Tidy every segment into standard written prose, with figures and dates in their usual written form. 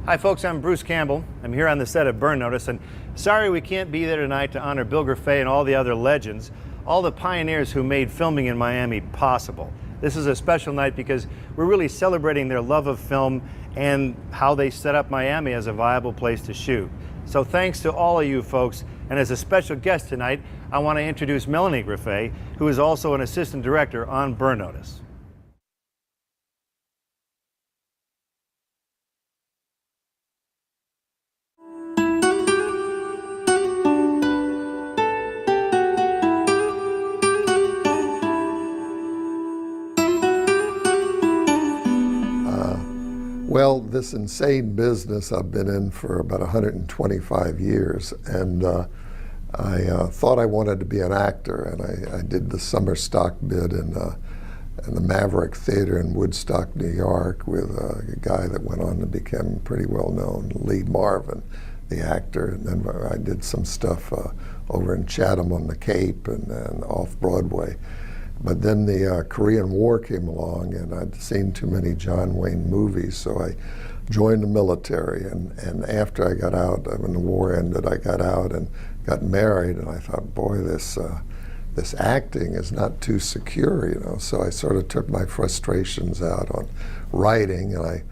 Hi folks, I'm Bruce Campbell. I'm here on the set of Burn Notice, and sorry we can't be there tonight to honor Bill Grefe and all the other legends, all the pioneers who made filming in Miami possible. This is a special night because we're really celebrating their love of film and how they set up Miami as a viable place to shoot. So thanks to all of you folks, and as a special guest tonight, I want to introduce Melanie Grefe, who is also an assistant director on Burn Notice. Well, this insane business I've been in for about 125 years, and I thought I wanted to be an actor, and I did the summer stock bid in the Maverick Theater in Woodstock, New York, with a guy that went on to become pretty well known, Lee Marvin, the actor. And then I did some stuff over in Chatham on the Cape and off Broadway. But then the Korean War came along, and I'd seen too many John Wayne movies, so I joined the military. And after I got out, when the war ended, I got out and got married, and I thought, boy, this acting is not too secure, you know. So I sort of took my frustrations out on writing, and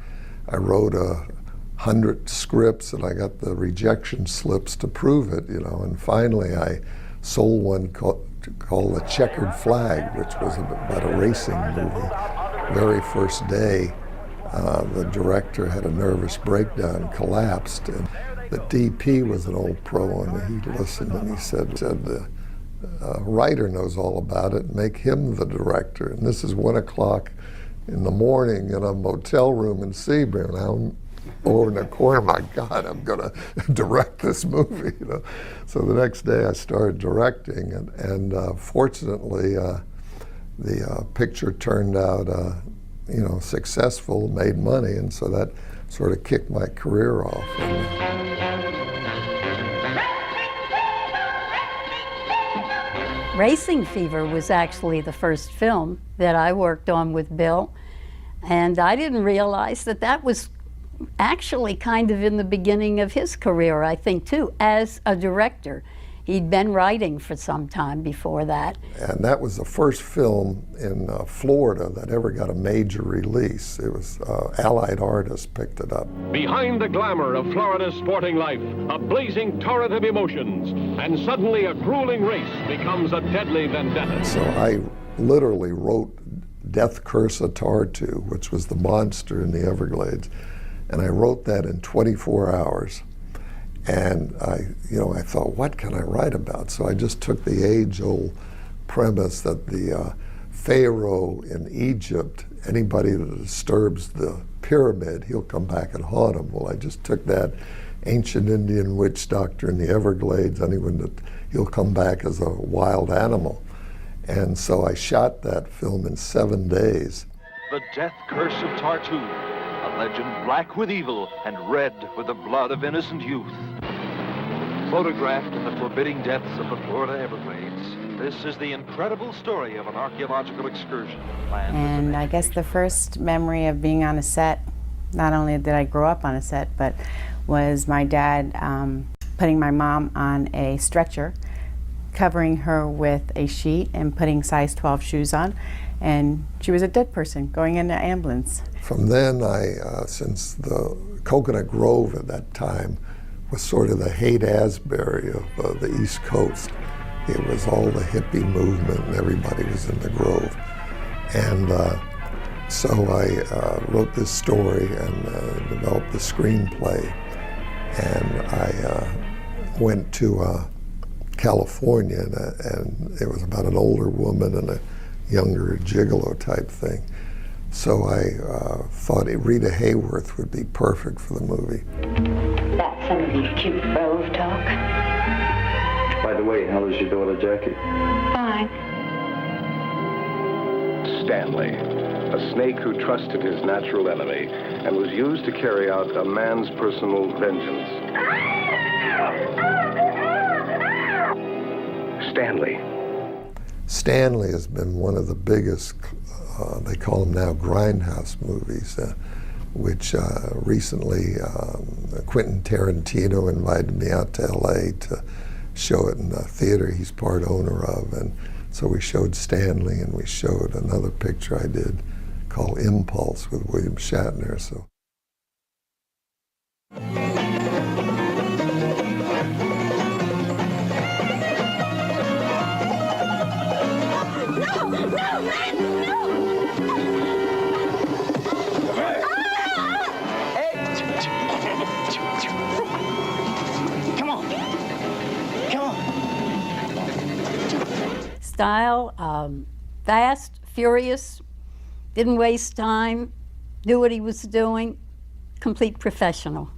I wrote 100 scripts, and I got the rejection slips to prove it, you know. And finally, I sold one called The Checkered Flag, which was about a racing movie. Very first day, the director had a nervous breakdown, collapsed, and the DP was an old pro, and he listened and he said the writer knows all about it, make him the director. And this is 1 o'clock in the morning in a motel room in Sebring, and I'm over in the corner, my God, I'm gonna direct this movie, you know. So the next day I started directing, and fortunately the picture turned out, you know, successful, made money, and so that sort of kicked my career off. Racing Fever was actually the first film that I worked on with Bill, and I didn't realize that that was actually kind of in the beginning of his career, I think, too, as a director. He'd been writing for some time before that. And that was the first film in Florida that ever got a major release. It was Allied artists picked it up. Behind the glamour of Florida's sporting life, a blazing torrent of emotions, and suddenly a grueling race becomes a deadly vendetta. So I literally wrote Death Curse of Tartu, which was the monster in the Everglades. And I wrote that in 24 hours. And I thought, what can I write about? So I just took the age-old premise that the Pharaoh in Egypt, anybody that disturbs the pyramid, he'll come back and haunt him. Well, I just took that ancient Indian witch doctor in the Everglades, anyone that he'll come back as a wild animal. And so I shot that film in 7 days. The Death Curse of Tartu, a legend black with evil and red with the blood of innocent youth. Photographed in the forbidding depths of the Florida Everglades, this is the incredible story of an archaeological excursion planned. And I guess the first memory of being on a set, not only did I grow up on a set, but was my dad putting my mom on a stretcher, covering her with a sheet and putting size 12 shoes on. And she was a dead person going into ambulance. From then, since the Coconut Grove at that time was sort of the Haight-Ashbury of the East Coast. It was all the hippie movement, and everybody was in the Grove. And so I wrote this story and developed the screenplay. And I went to California, and it was about an older woman and a younger gigolo type thing. So I thought Rita Hayworth would be perfect for the movie. That's some of these cute Grove talk. By the way, how is your daughter Jackie? Fine. Stanley, a snake who trusted his natural enemy and was used to carry out a man's personal vengeance. Stanley. Stanley has been one of the biggest, they call them now Grindhouse movies. which recently Quentin Tarantino invited me out to LA to show it in the theater he's part owner of. And so we showed Stanley, and we showed another picture I did called Impulse with William Shatner. So. Style, fast, furious, didn't waste time, knew what he was doing, complete professional.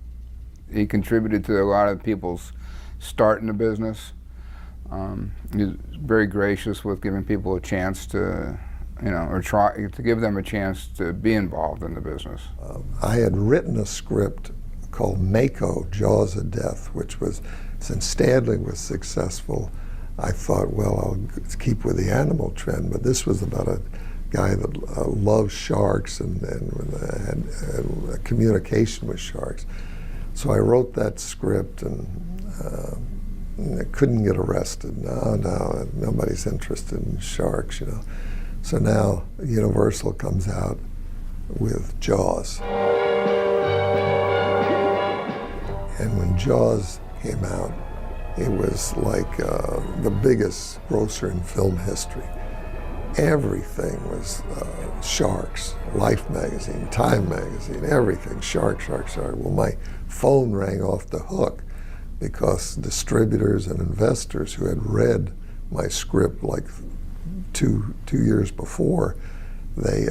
He contributed to a lot of people's start in the business. He was very gracious with giving people a chance to, or try to give them a chance to be involved in the business. I had written a script called Mako, Jaws of Death, which was, since Stanley was successful, I thought, well, I'll keep with the animal trend, but this was about a guy that loved sharks and had a communication with sharks. So I wrote that script and couldn't get arrested. No, nobody's interested in sharks, So now Universal comes out with Jaws. And when Jaws came out, it was like the biggest grosser in film history. Everything was sharks. Life magazine, Time magazine, everything, shark. Well, my phone rang off the hook because distributors and investors who had read my script like two years before, they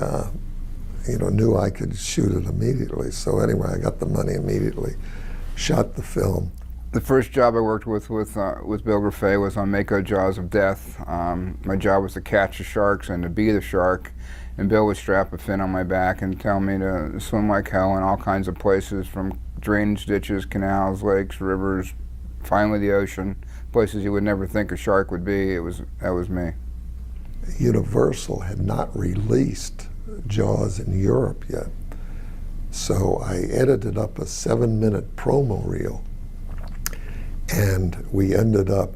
knew I could shoot it immediately. So anyway, I got the money immediately, shot the film. The first job I worked with Bill Grefe was on Mako, Jaws of Death. My job was to catch the sharks and to be the shark, and Bill would strap a fin on my back and tell me to swim like hell in all kinds of places, from drainage ditches, canals, lakes, rivers, finally the ocean, places you would never think a shark would be. That was me. Universal had not released Jaws in Europe yet, so I edited up a 7-minute promo reel. And we ended up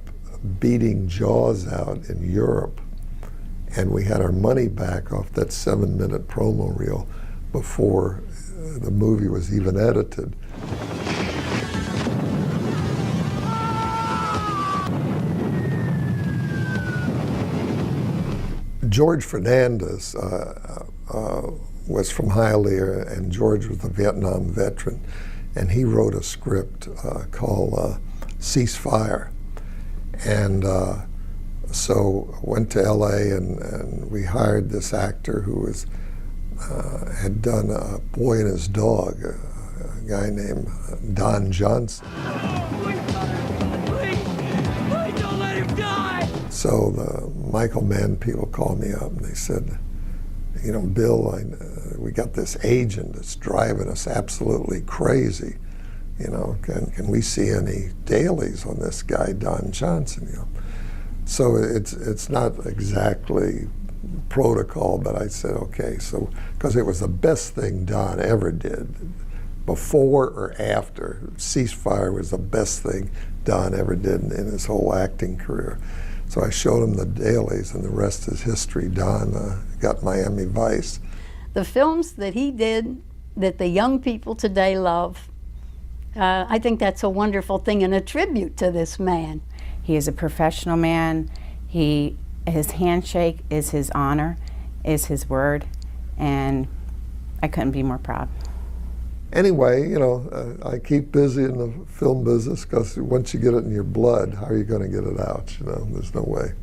beating Jaws out in Europe, and we had our money back off that 7-minute promo reel before the movie was even edited. George Fernandez was from Hialeah, and George was a Vietnam veteran, and he wrote a script called Ceasefire. And so went to LA, and we hired this actor who had done A Boy and His Dog, a guy named Don Johnson. Please don't let him die! So the Michael Mann people called me up and they said, Bill, we got this agent that's driving us absolutely crazy. Can we see any dailies on this guy, Don Johnson? So it's not exactly protocol, but I said, okay, so, because it was the best thing Don ever did. Before or after, Ceasefire was the best thing Don ever did in his whole acting career. So I showed him the dailies, and the rest is history. Don got Miami Vice. The films that he did that the young people today love, I think that's a wonderful thing and a tribute to this man. He is a professional man. His handshake is his honor, is his word, and I couldn't be more proud. Anyway, I keep busy in the film business because once you get it in your blood, how are you going to get it out? There's no way.